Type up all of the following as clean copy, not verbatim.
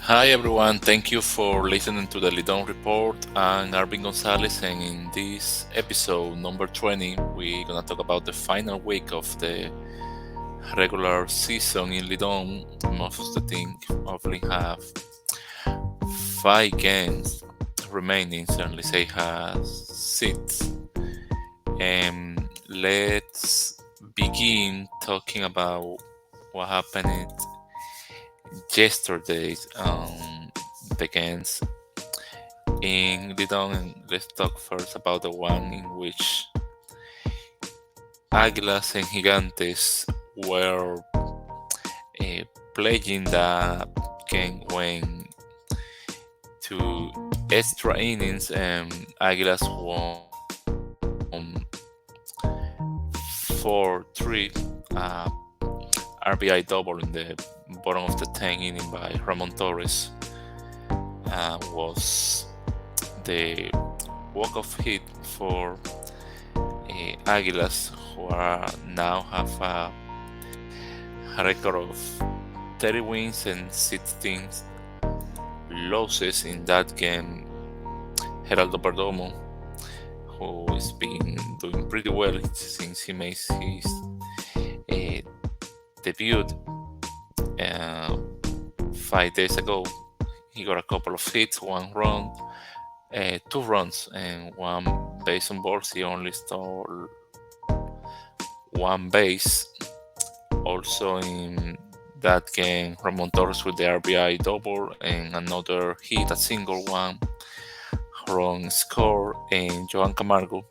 Hi everyone, thank you for listening to the Lidon Report. I'm Arving Gonzalez, and in this episode number 20, we're gonna talk about the final week of the regular season in Lidon. Most of the team only have 5 games remaining. Certainly, say has 6. And let's begin talking about what happened yesterday. The games in Lidon, and let's talk first about the one in which Águilas and Gigantes were uh, playing. The game went to extra innings, and Águilas won 4-3. Uh, RBI double in the bottom of the 10th inning by Ramon Torres was the walk-off hit for Águilas, who are now have a record of 30 wins and 16 losses in that game. Geraldo Perdomo, who has been doing pretty well since he made his uh, debut uh, 5 days ago. He got a couple of hits, 1 run, 2 runs, and 1 base on balls. He only stole 1 base. Also in that game, Ramon Torres with the RBI double and another hit, a single 1 run score, and Joan Camargo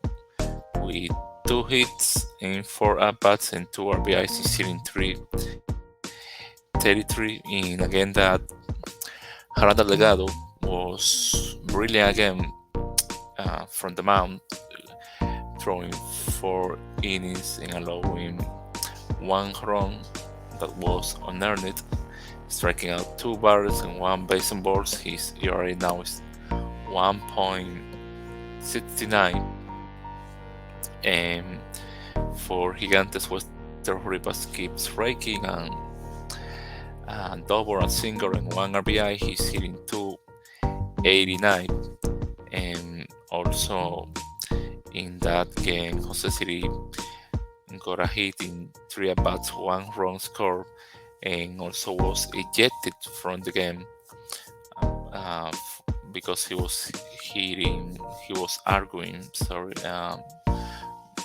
with 2 hits in 4 at-bats and 2 RBIs is hitting 333 in a game that Harada Legado was brilliant again from the mound, throwing 4 innings and allowing 1 run that was unearned, striking out 2 batters and 1 base on balls. His ERA now is 1.69, and for Gigantes, Wester Rivas keeps raking and double, a single, and 1 RBI. He's hitting 289, and also in that game, Jose City got a hit in 3 at-bats, 1 run score, and also was ejected from the game because he was arguing,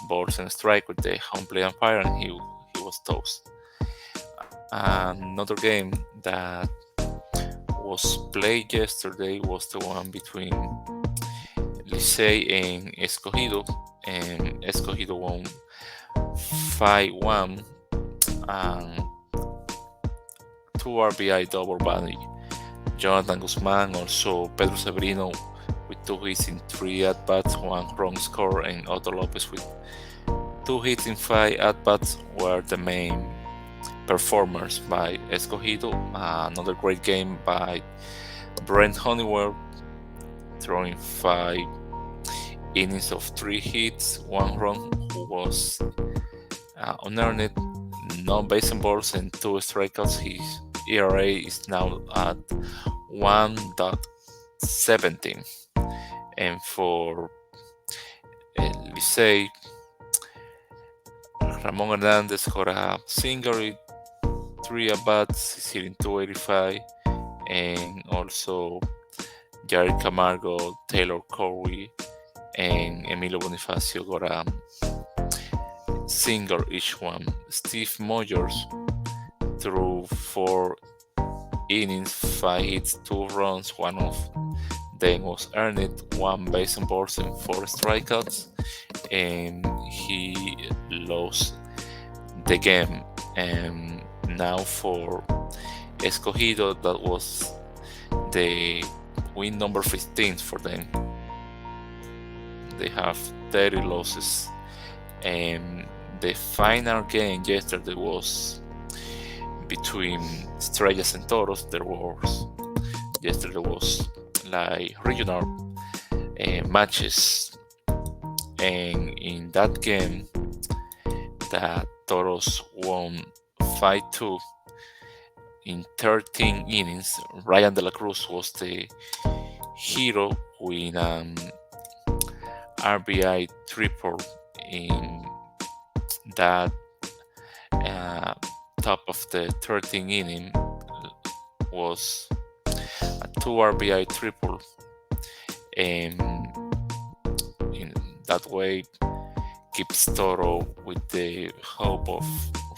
balls and strike with the home plate umpire, and he was toast. Another game that was played yesterday was the one between Licey and Escogido, and Escogido won 5-1, and 2 RBI double by Jonathan Guzman, also Pedro Severino with 2 hits in 3 at-bats, 1 run score, and Otto Lopez with 2 hits in 5 at-bats were the main performers by Escogido. Another great game by Brent Honeywell, throwing 5 innings of 3 hits, 1 run, who was unearned, no base on balls, and 2 strikeouts. His ERA is now at 1.17. And for Licey, Ramon Hernandez got a single with 3 at-bats, he's hitting 285, and also Jared Camargo, Taylor Corey, and Emilio Bonifacio got a single each one. Steve Moyers threw 4 innings, 5 hits, 2 runs, one of them was earned, 1 base on balls, and 4 strikeouts, and he lost the game. And now for Escogido, that was the win number 15 for them. They have 30 losses, and the final game yesterday was between Estrellas and Toros. Yesterday was like regional matches, and in that game, the Toros won 5-2, in 13 innings, Ryan De La Cruz was the hero with an RBI triple in that uh, top of the 13 inning was a 2 RBI triple, and in that way keeps Toro with the hope of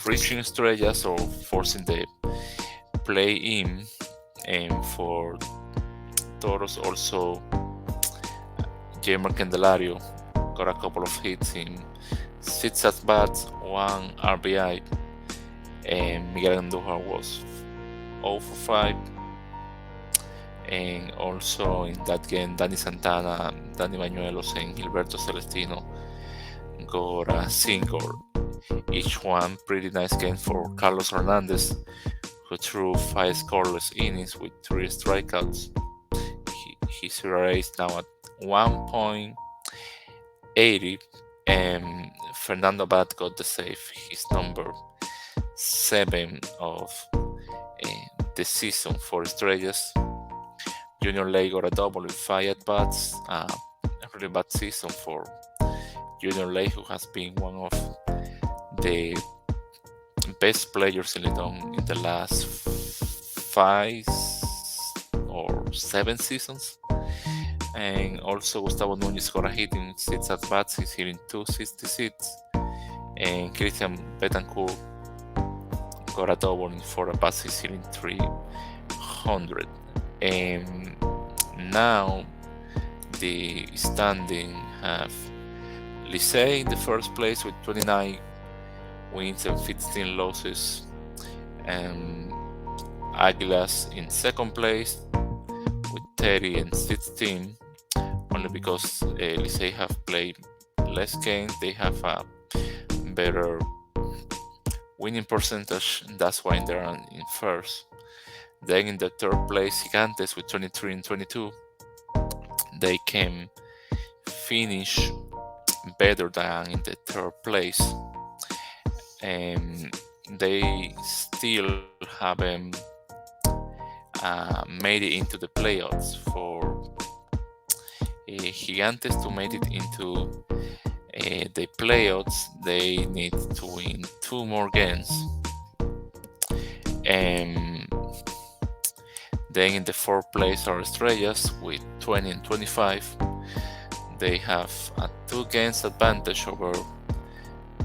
reaching Estrellas or forcing the play in. And for Toros also, Jamer Candelario got a couple of hits in 6 at bats, 1 RBI, and Miguel Andujar was 0 for 5. And also in that game, Danny Santana, Danny Bañuelos, and Gilberto Celestino got a single. Each one pretty nice game for Carlos Hernandez, who threw 5 scoreless innings with 3 strikeouts. His ERA is now at 1.80, and Fernando Bat got the save, his number 7 of the season for Estrellas. Junior Ley got a double with 5 at bats. A really bad season for Junior Ley, who has been one of the best players in Lidón in the last 5 or 7 seasons. And also Gustavo Núñez got a hit in 6 at bats. He's hitting 266. And Christian Betancourt got a double in 4 at bats. He's hitting 300. And now the standing have Licey in the first place with 29 wins and 15 losses, and Águilas in second place with 30 and 16, only because Licey have played less games. They have a better winning percentage, and that's why they're in first. Then in the third place, Gigantes with 23 and 22. They can finish better than in the third place, and they still haven't made it into the playoffs. For Gigantes to make it into the playoffs, they need to win 2 more games. And then in the fourth place are Estrellas with 20 and 25. They have a 2 games advantage over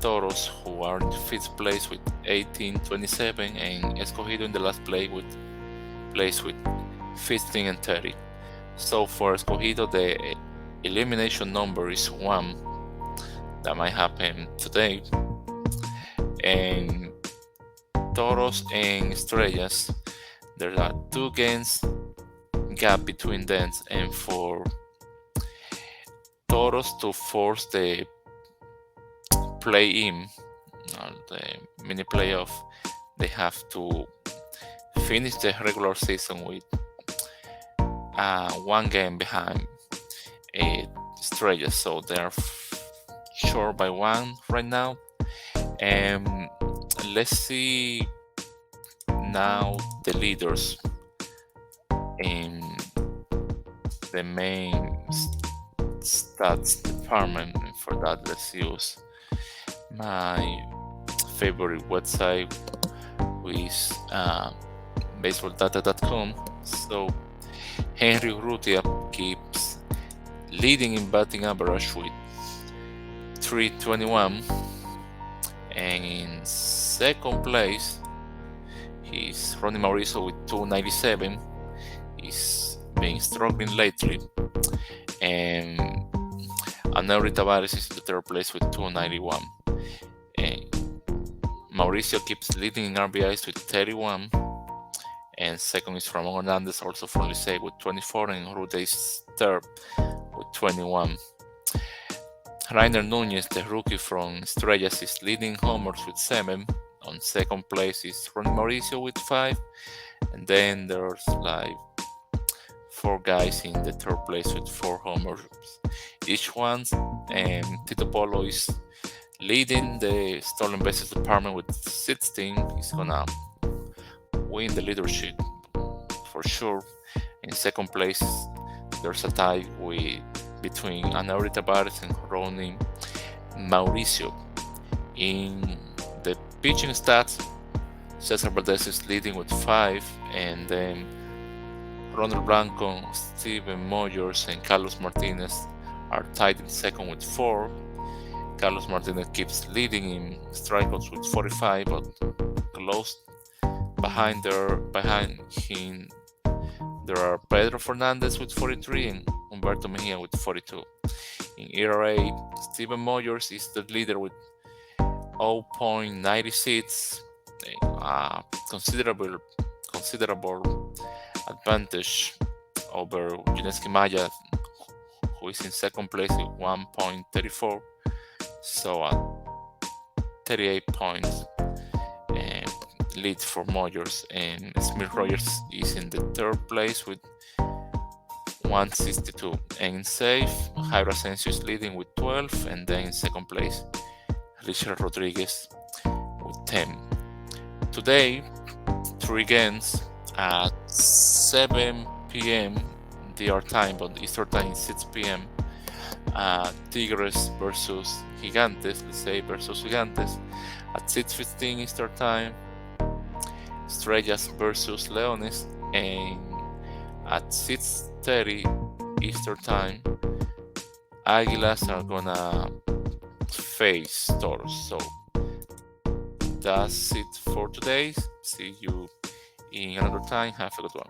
Toros, who are in the 5th place with 18-27, and Escogido in the last place with 15 and 30. So for Escogido, the elimination number is 1. That might happen today. And Toros and Estrellas, there are 2 games gap between them, and for Toros to force the play-in, the mini playoff, they have to finish the regular season with 1 game behind Estrellas, so they are short by 1 right now. And let's see now the leaders in the main stats department. And for that, let's use my favorite website, which is baseballdata.com. So Henry Urrutia keeps leading in batting average with 321, and in second place he's Ronnie Mauricio with 297. He's been struggling lately. And Aneuri Tavares is in the third place with 291. And Mauricio keeps leading in RBIs with 31. And second is Ramon Hernandez, also from Licey, with 24. And Rude is third with 21. Rainer Nunez, the rookie from Estrellas, is leading homers with 7. On second place is Ronnie Mauricio with 5. And then there's like 4 guys in the third place with 4 homers each one. And Tito Polo is leading the stolen bases department with 16. He's gonna win the leadership for sure. In second place, there's a tie between Anauri Tavares and Ronnie Mauricio. In the pitching stats, Cesar Valdez is leading with 5, and then Ronald Blanco, Steven Moyers, and Carlos Martinez are tied in second with 4. Carlos Martinez keeps leading in strikeouts with 45, but close behind him there are Pedro Fernandez with 43 and Humberto Mejia with 42. In ERA, Steven Moyers is the leader with 0.96, a considerable advantage over Yuneski Maya, who is in second place with 1.34, so a 38 points lead for Moyers, and Smith Rogers is in the third place with 162. And in safe, Jairo Asensio is leading with 12, and then in second place, Richard Rodriguez with 10. Today, 3 games at 7 p.m. DR time, but Eastern time is 6 p.m. Tigres versus Gigantes, versus Gigantes. At 6:15 Eastern time, Estrellas versus Leones, and at 6:30 Eastern time, Águilas are gonna face Toros. So that's it for today. See you in another time. Have a good one.